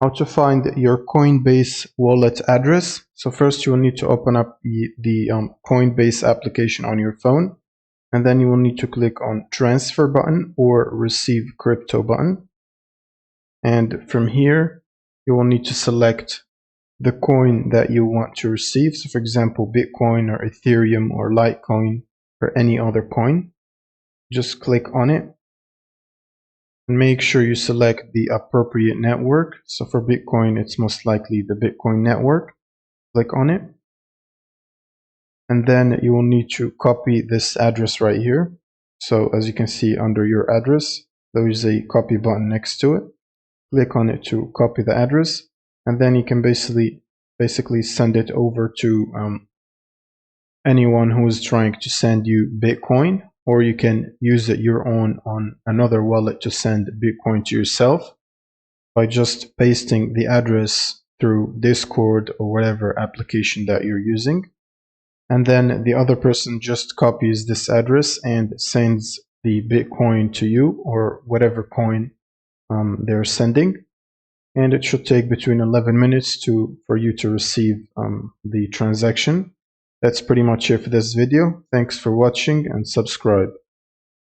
How to find your Coinbase wallet address. So first you will need to open up the Coinbase application on your phone, and then you will need to click on transfer button or receive crypto button. And from here you will need to select the coin that you want to receive. So for example, Bitcoin or Ethereum or Litecoin or any other coin. Just click on it. Make sure you select the appropriate network. So for Bitcoin, it's most likely the Bitcoin network. Click on it. And then you will need to copy this address right here. So as you can see under your address, there is a copy button next to it. Click on it to copy the address. And then you can basically send it over to anyone who is trying to send you Bitcoin, or you can use it your own on another wallet to send Bitcoin to yourself by just pasting the address through Discord or whatever application that you're using. And then the other person just copies this address and sends the Bitcoin to you or whatever coin they're sending. And it should take between 11 minutes for you to receive the transaction. That's pretty much it for this video. Thanks for watching and subscribe.